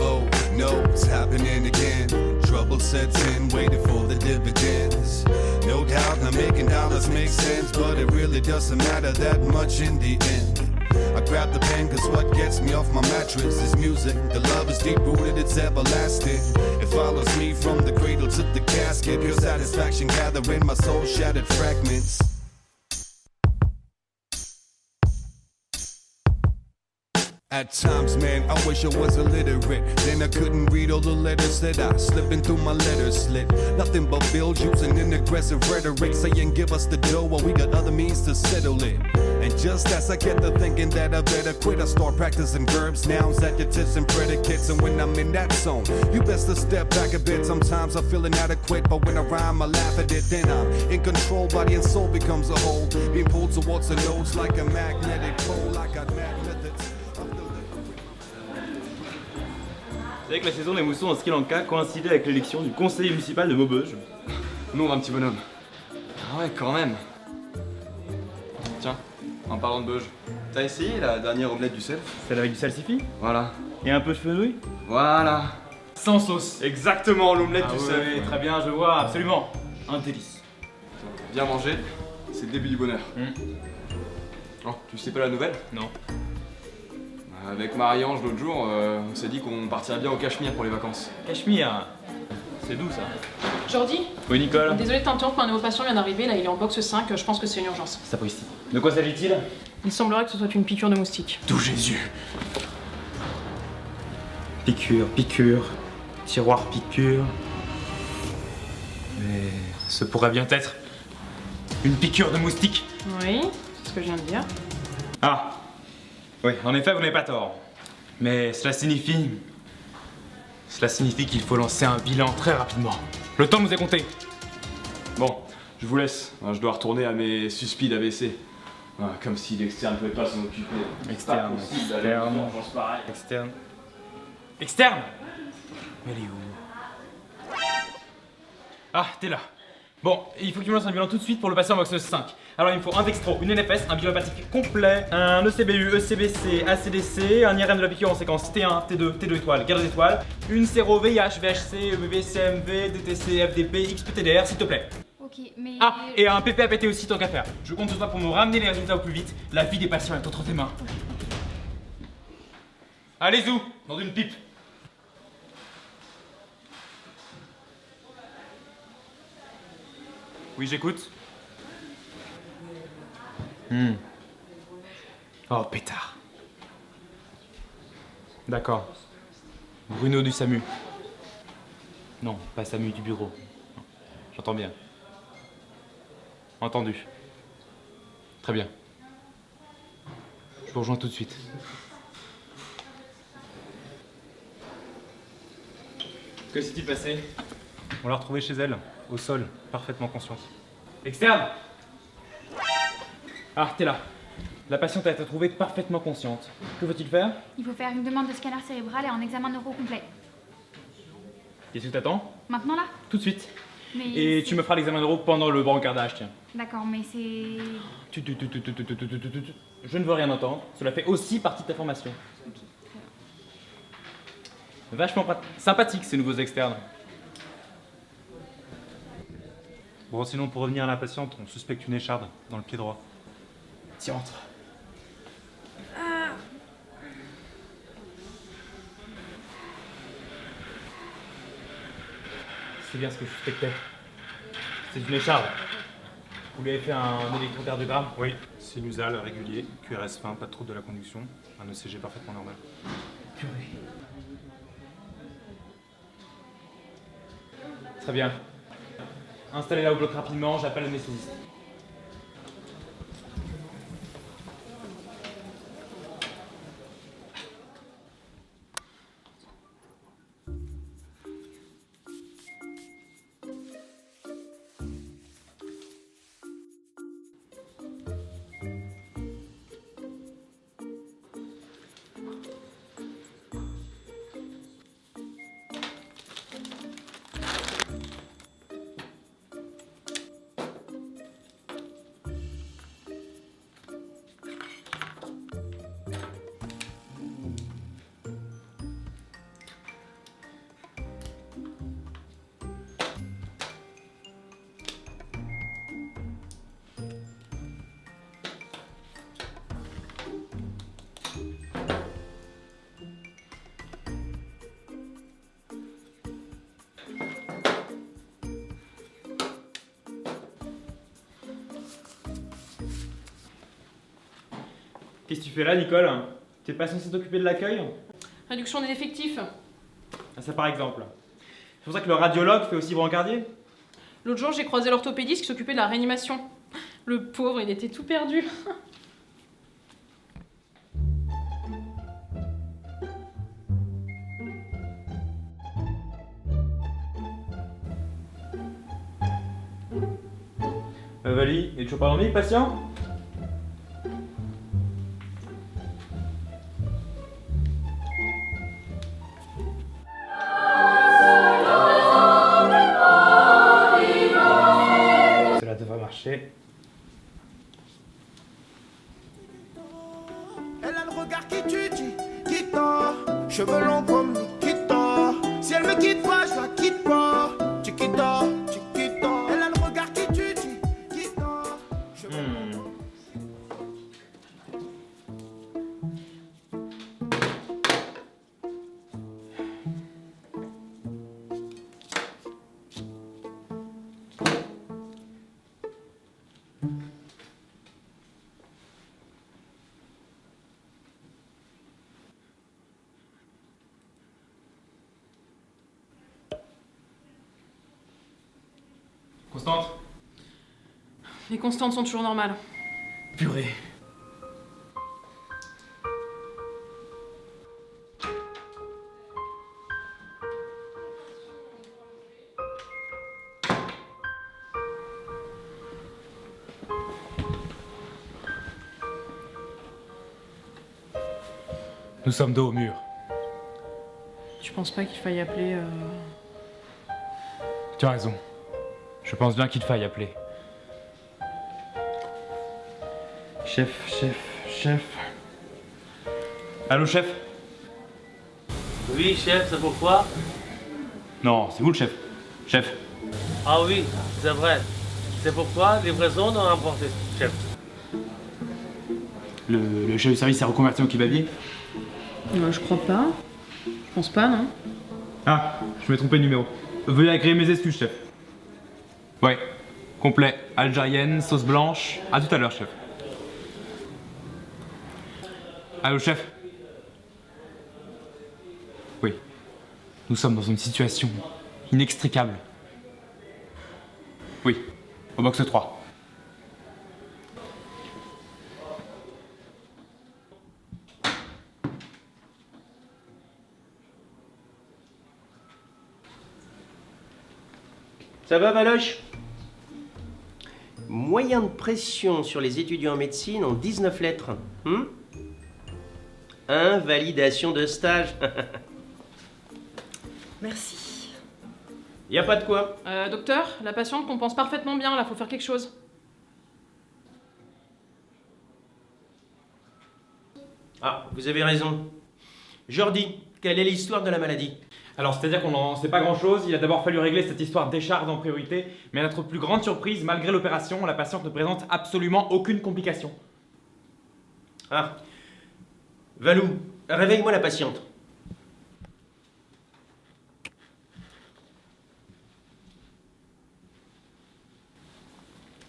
Oh no, it's happening again. Trouble sets in, waiting for the dividends. No doubt, now making dollars makes sense, but it really doesn't matter that much in the end. I grab the pen cause what gets me off my mattress is music. The love is deep rooted, it's everlasting. It follows me from the cradle to the casket. Pure satisfaction gathering my soul shattered fragments. At times, man, I wish I was illiterate. Then I couldn't read all the letters that I slipping through my letter slit. Nothing but bills using an aggressive rhetoric, saying give us the dough while we got other means to settle it. And just as I get to thinking that I better quit, I start practicing verbs, nouns, adjectives, and predicates. And when I'm in that zone, you best to step back a bit. Sometimes I feel inadequate, but when I rhyme, I laugh at it. Then I'm in control, body and soul becomes a whole, being pulled towards the nose like a magnetic pole. I got mad methods. Vous savez que la saison des moussons en Sri Lanka coïncidait avec l'élection du conseiller municipal de Maubeuge. Nom d'un petit bonhomme. Ah ouais, quand même. Tiens, en parlant de Beuge, t'as essayé la dernière omelette du sel? Celle avec du salsifis Voilà. et un peu de fenouil. Voilà. Sans sauce. Exactement, l'omelette du sel. Oui, très bien, je vois, absolument. Un délice. Bien manger, c'est le début du bonheur. Oh, tu sais pas la nouvelle? Non. Avec Marie-Ange l'autre jour, on s'est dit qu'on partirait bien au Cachemire pour les vacances. Cachemire. C'est doux ça. Jordi, Oui, Nicole. désolé de t'interrompre, un nouveau patient vient d'arriver, là il est en box 5, je pense que c'est une urgence. Sapristi. De quoi s'agit-il? Il semblerait que ce soit une piqûre de moustique. Tout Jésus. Piqûre, piqûre. Tiroir, piqûre. Mais ce pourrait bien être une piqûre de moustique. Oui, c'est ce que je viens de dire. Ah. Oui, en effet, vous n'avez pas tort. Mais cela signifie qu'il faut lancer un bilan très rapidement. Le temps nous est compté. Bon, je vous laisse. Je dois retourner à mes suspics d'AVC. Comme si l'externe ne pouvait pas s'en occuper. Externe, Pas possible, externe. d'aller en urgence pareille. Externe. Externe. Elle est où? Ah, t'es là. Bon, il faut que tu me lances un bilan tout de suite pour le patient box 5. Alors il me faut un dextro, une NFS, un bilan hépatique complet, un ECBU, ECBC, ACDC, un IRM de la piqûre en séquence T1, T2, T2 étoiles, 4 étoiles, une séro VIH, VHC, EBV, CMV, DTC, FDP, XPTDR, s'il te plaît. Ok, mais... Ah, et un PP APT aussi tant qu'à faire. Je compte sur toi pour me ramener les résultats au plus vite. La vie des patients est entre tes mains. Allez où? Dans une pipe. Oui, j'écoute. Oh, pétard. D'accord. Bruno du SAMU. Non, pas SAMU du bureau. Non, j'entends bien. Entendu. Très bien. Je vous rejoins tout de suite. Que s'est-il passé? On l'a retrouvée chez elle, au sol, parfaitement consciente. Externe. Ah, t'es là. La patiente a été trouvée parfaitement consciente. Que faut-il faire? Il faut faire une demande de scanner cérébral et un examen neuro complet. Qu'est-ce que t'attends? Maintenant là? Tout de suite. Mais Et c'est- tu me feras l'examen neuro pendant le brancardage, tiens. D'accord, mais c'est... Je ne veux rien entendre. Cela fait aussi partie de ta formation. Ok, très bien. Vachement sympathique ces nouveaux externes. Bon, sinon, pour revenir à la patiente, on suspecte une écharde dans le pied droit. Tiens, entre. C'est bien ce que je suspectais. C'est une écharde. Vous lui avez fait un électrocardiogramme? Oui, sinusal, régulier, QRS fin, pas de trouble de la conduction, un ECG parfaitement normal. Très bien. Installez-la au bloc rapidement, j'appelle l'anesthésiste. Qu'est-ce que tu fais là, Nicole? T'es pas censé t'occuper de l'accueil? Réduction des effectifs. Ah, ça par exemple. C'est pour ça que le radiologue fait aussi brancardier? L'autre jour, j'ai croisé l'orthopédiste qui s'occupait de la réanimation. Le pauvre, il était tout perdu. Vali, il est toujours pas dormi, le patient? Cela devrait marcher. Elle a le regard qui tue, qui tord. Cheveux longs comme Nikita. Si elle me quitte pas, je la quitte pas. Chiquita, chiquita. Elle a le regard qui tue, qui tord. Cheveux longs. Constante? Les constantes sont toujours normales. Purée. Nous sommes dos au mur. Tu penses pas qu'il faille appeler Tu as raison. Je pense bien qu'il faille appeler. Chef. Allô, chef? Oui, chef, c'est pourquoi? Non, c'est vous le chef. Chef. Ah oui, c'est vrai. C'est pourquoi livraison non emportée, chef. Le chef du service s'est reconverti au kebabier? Je crois pas. Je pense pas, non? Ah, je m'ai trompé de numéro. Veuillez agréer mes excuses, chef. Ouais, complet, algérienne, sauce blanche. À tout à l'heure, chef. Allô, chef? Oui. Nous sommes dans une situation inextricable. Oui, au box 3. Ça va, Valoche? Moyen de pression sur les étudiants en médecine en 19 lettres. Invalidation de stage. Merci. Y a pas de quoi. Docteur, la patiente compense parfaitement bien, là, faut faire quelque chose. Ah, vous avez raison. Jordi, quelle est l'histoire de la maladie? Alors, c'est-à-dire qu'on n'en sait pas grand-chose, il a d'abord fallu régler cette histoire d'écharde en priorité, mais à notre plus grande surprise, malgré l'opération, la patiente ne présente absolument aucune complication. Ah. Valou, réveille-moi la patiente.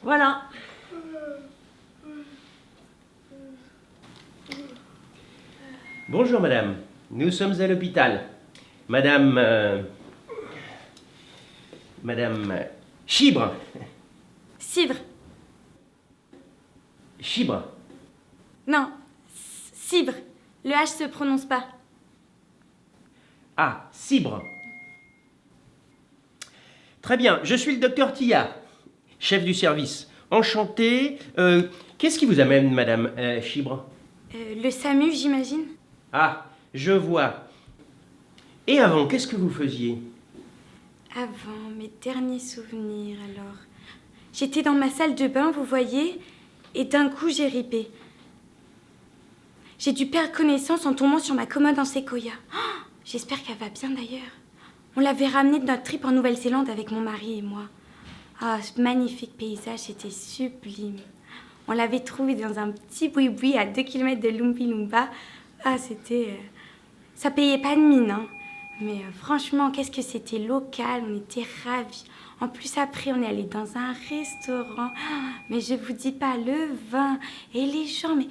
Voilà. Bonjour, madame. Nous sommes à l'hôpital. Madame Chibre. Cidre. Chibre. Non. Cibre. Le H se prononce pas. Ah, Cibre. Très bien, je suis le docteur Tia, chef du service. Enchanté. Qu'est-ce qui vous amène, madame Chibre? Le SAMU, j'imagine. Ah, je vois. Et avant, qu'est-ce que vous faisiez? Avant, mes derniers souvenirs, alors. J'étais dans ma salle de bain, vous voyez, et d'un coup, j'ai ripé. J'ai dû perdre connaissance en tombant sur ma commode en séquoia. Oh, j'espère qu'elle va bien d'ailleurs. On l'avait ramenée de notre trip en Nouvelle-Zélande avec mon mari et moi. Ah, ce magnifique paysage, c'était sublime. On l'avait trouvé dans un petit boui-boui à 2 km de Lumpy-Lumpa. Ah, c'était... Ça payait pas de mine, hein. Mais franchement, qu'est-ce que c'était local, on était ravis. En plus, après, on est allé dans un restaurant. Ah, mais je vous dis pas, le vin et les gens, mais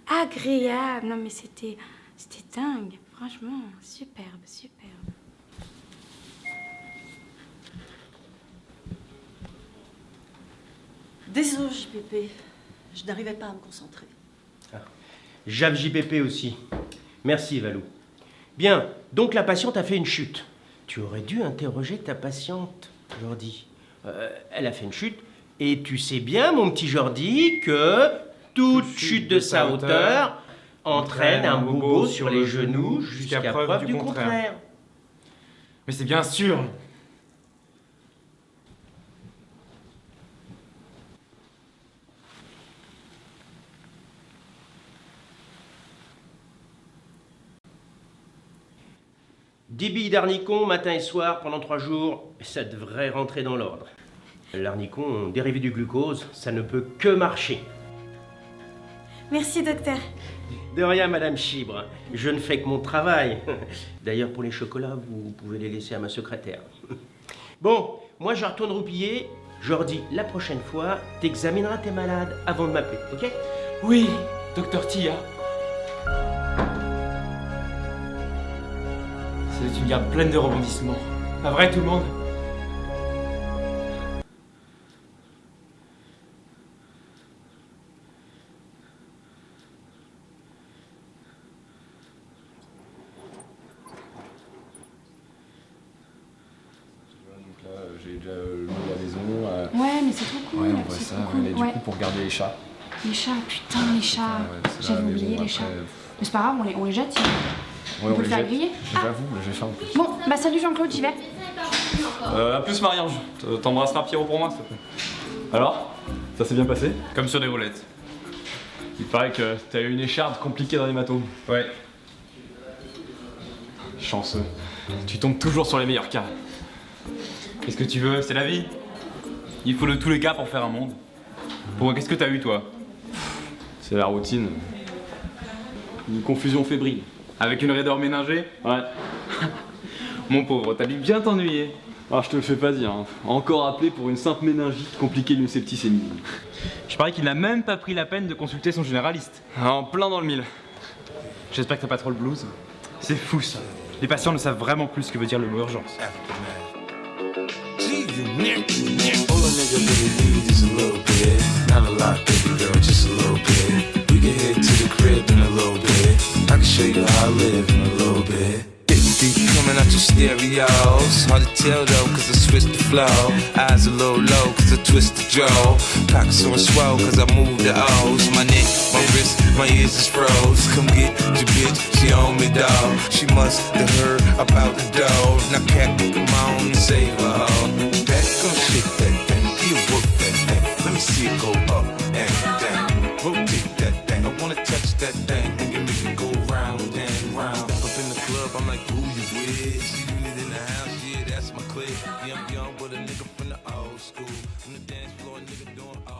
agréable. Non, mais c'était dingue. Franchement, superbe, superbe. Désolé, JPP. Je n'arrivais pas à me concentrer. Jave JPP aussi. Merci, Valou. Bien, donc la patiente a fait une chute. Tu aurais dû interroger ta patiente, Jordi. Elle a fait une chute, et tu sais bien, mon petit Jordi, que toute chute de sa hauteur entraîne un bobo sur les genoux jusqu'à preuve du contraire. Mais c'est bien sûr. Des billes d'arnicon matin et soir pendant 3 jours, ça devrait rentrer dans l'ordre. L'arnicon, dérivé du glucose, ça ne peut que marcher. Merci, docteur. De rien, Madame Chibre. Je ne fais que mon travail. D'ailleurs, pour les chocolats, vous pouvez les laisser à ma secrétaire. Bon, moi je retourne roupiller. Jordi, la prochaine fois, t'examineras tes malades avant de m'appeler, ok? Oui, docteur Tia. C'est une garde pleine de rebondissements. Pas vrai, tout le monde? J'ai déjà loué la maison. Ouais, mais c'est trop cool. Ouais, on voit c'est ça. trop cool. Et du coup, pour garder les chats. Les chats, putain, les chats. J'avais oublié les chats. Mais c'est pas grave, on les jette. Ouais, On peut le faire griller. J'avoue, j'ai faim en plus. Bon, bah salut Jean-Claude, j'y vais. À plus, Marie-Ange. T'embrasseras Pierrot pour moi, s'il te plaît. Alors, ça s'est bien passé? Comme sur des roulettes. Il paraît que t'as eu une écharde compliquée dans l'hématome. Ouais. Chanceux. Tu tombes toujours sur les meilleurs cas. Qu'est-ce que tu veux? C'est la vie. Il faut de tous les cas pour faire un monde. Pourquoi, qu'est-ce que t'as eu, toi? C'est la routine. Une confusion fébrile. Avec une raideur méningée? Ouais. Mon pauvre, t'as dû bien t'ennuyer. Ah, je te le fais pas dire. Hein. Encore appelé pour une simple méningite compliquée d'une septicémie. Je parie qu'il n'a même pas pris la peine de consulter son généraliste. En plein dans le mille. J'espère que t'as pas trop le blues. C'est fou ça. Les patients ne savent vraiment plus ce que veut dire le mot urgence. All a nigga really need is a little bit. Not a lot, baby girl, just a little bit. We can head to the crib in a little bit. I can show you how I live in a little bit. Deep coming out your stereos. Hard to tell though, cause I switched the flow. Eyes a little low, cause I twist the jaw. Pockets on swell, cause I move the O's. My neck, my wrist, my ears is froze. Come get your bitch, she on me, dog. She must have heard about the dog. Now cat, come on and save her, ho. Back, come shake that thing, you work that thing. Let me see it go up and down. Rotate that thing, I wanna touch that thing. And make it go round and round. Up in the club, I'm like, who you with? See you in the house, yeah, that's my clique. Yeah, I'm young, but a nigga from the old school. On the dance floor, a nigga doing all